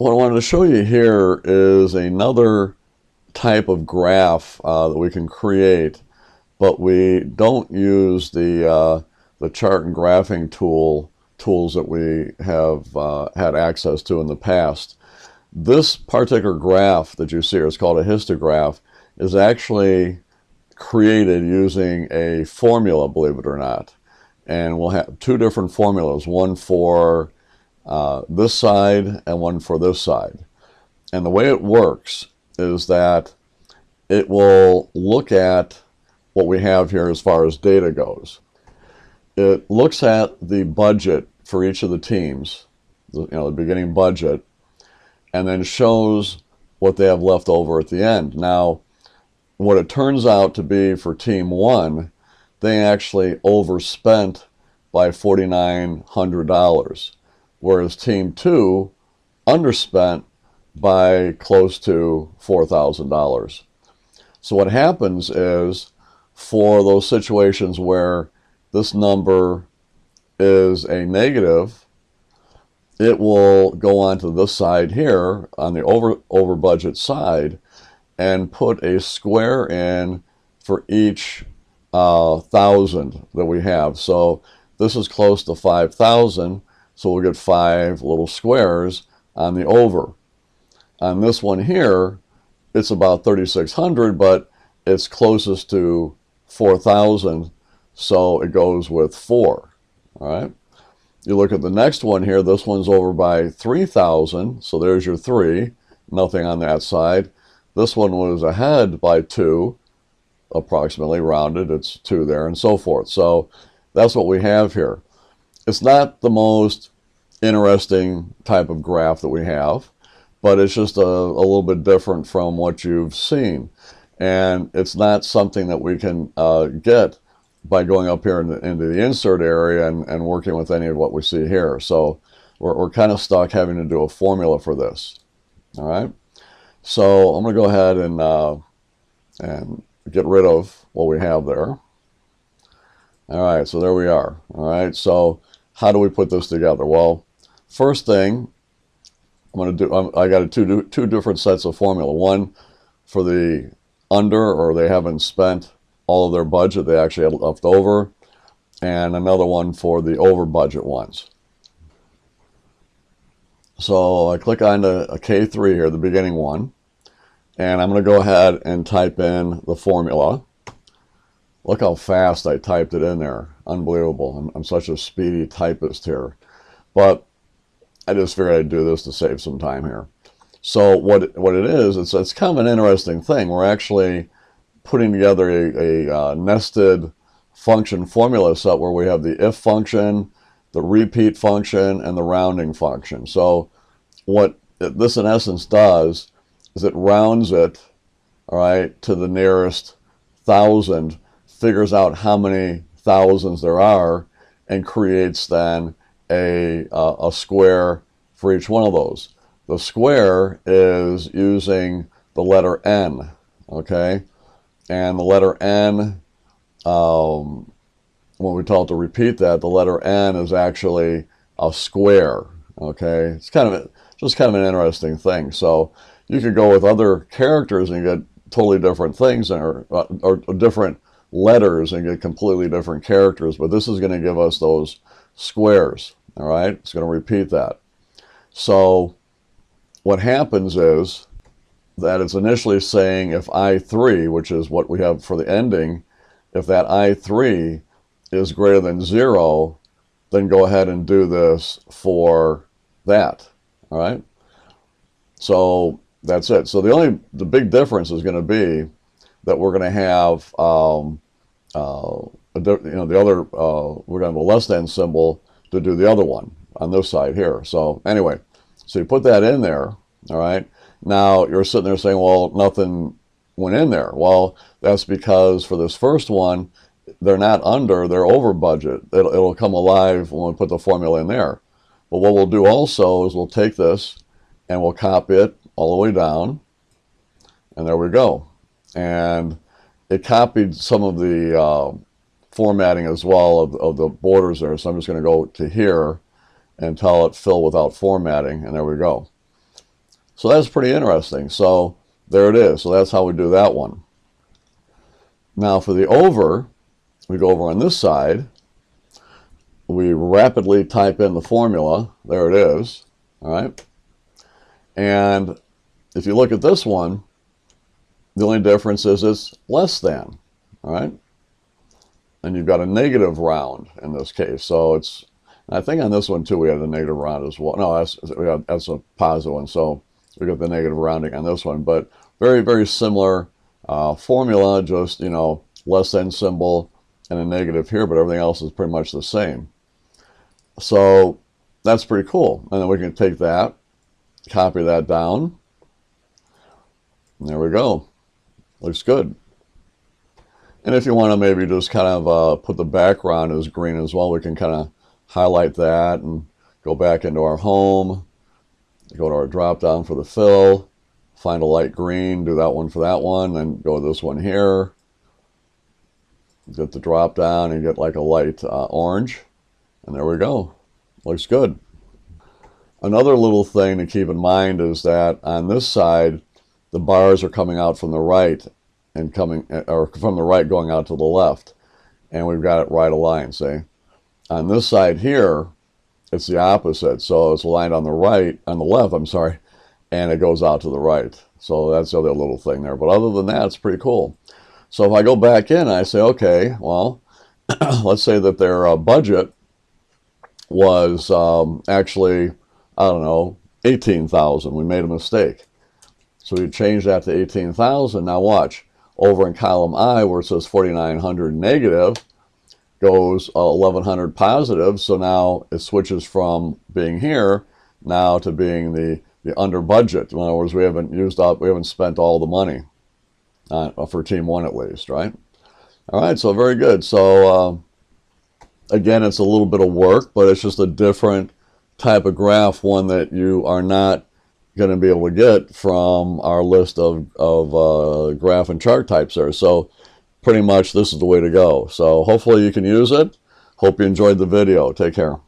what I wanted to show you here is another type of graph that we can create, but we don't use the chart and graphing tools that we have had access to in the past. This particular graph that you see here is called a histograph, is actually created using a formula, believe it or not. And we'll have two different formulas, one for this side and one for this side. And the way it works is that it will look at what we have here as far as data goes. It looks at the budget for each of the teams, the beginning budget, and then shows what they have left over at the end. Now, what it turns out to be for team 1, they actually overspent by $4,900, whereas team 2 underspent by close to $4,000. So what happens is, for those situations where this number is a negative, it will go on to this side here on the over budget side and put a square in for each 1,000 that we have. So this is close to 5,000, so we'll get 5 little squares on the over. On this one here, it's about 3,600, but it's closest to 4,000, so it goes with 4. All right. You look at the next one here, this one's over by 3,000, so there's your 3, nothing on that side. This one was ahead by 2, approximately rounded, it's 2 there, and so forth. So that's what we have here. It's not the most interesting type of graph that we have, but it's just a little bit different from what you've seen. And it's not something that we can get by going up here into the insert area and working with any of what we see here. So we're kind of stuck having to do a formula for this. All right. So I'm going to go ahead and get rid of what we have there. All right, so there we are. All right, so how do we put this together? Well, first thing I'm going to do, I got two different sets of formula. One for the under, or they haven't spent all of their budget, they actually had left over, and another one for the over budget ones. So I click on a K3 here, the beginning one, and I'm going to go ahead and type in the formula. Look how fast I typed it in there. Unbelievable. I'm such a speedy typist here. But I just figured I'd do this to save some time here. So what it is, it's kind of an interesting thing. We're actually putting together a nested function formula set where we have the if function, the repeat function, and the rounding function. So what this in essence does is it rounds it, all right, to the nearest 1,000, figures out how many thousands there are, and creates then a square for each one of those. The square is using the letter N, okay? And the letter N, when we tell it to repeat that, the letter N is actually a square, okay? It's just kind of an interesting thing. So you could go with other characters and get totally different things, or different letters and get completely different characters, but this is going to give us those squares, all right? It's going to repeat that. So what happens is that it's initially saying if I3, which is what we have for the ending, if that I3 is greater than 0, then go ahead and do this for that, all right? So that's it. So the big difference is going to be that we're going to have the other, we're going to have a less than symbol to do the other one on this side here. So anyway, so you put that in there, all right? Now you're sitting there saying, well, nothing went in there. Well, that's because for this first one, they're not under, they're over budget. It'll come alive when we put the formula in there. But what we'll do also is we'll take this and we'll copy it all the way down, and there we go. And it copied some of the formatting as well of the borders there. So I'm just going to go to here and tell it fill without formatting, and there we go. So that's pretty interesting. So there it is. So that's how we do that one. Now for the over, we go over on this side. We rapidly type in the formula. There it is. All right. And if you look at this one, the only difference is it's less than. All right. And you've got a negative round in this case. So it's, I think on this one too, we had a negative round as well. No, that's a positive one. So we got the negative rounding on this one, but very, very similar formula, just, you know, less than symbol and a negative here, but everything else is pretty much the same. So that's pretty cool. And then we can take that, copy that down. And there we go. Looks good. And if you want to maybe just kind of put the background as green as well, we can kind of highlight that and go back into our home, go to our drop down for the fill, find a light green, do that one for that one, then go to this one here, get the drop down and get like a light orange, and there we go. Looks good. Another little thing to keep in mind is that on this side, the bars are coming out from the right and coming, or from the right going out to the left, and we've got it right aligned, see? On this side here, it's the opposite, so it's aligned on the right, on the left, I'm sorry, and it goes out to the right. So that's the other little thing there, but other than that, it's pretty cool. So if I go back in and I say, okay, well, let's say that their budget was actually, I don't know, 18,000. We made a mistake. So we change that to 18,000. Now watch, over in column I where it says 4,900 negative goes 1,100 positive. So now it switches from being here now to being the under budget. In other words, we haven't spent all the money for team one at least, right? All right, so very good. So again, it's a little bit of work, but it's just a different type of graph, one that you are not going to be able to get from our list of graph and chart types there. So pretty much this is the way to go. So hopefully you can use it. Hope you enjoyed the video. Take care.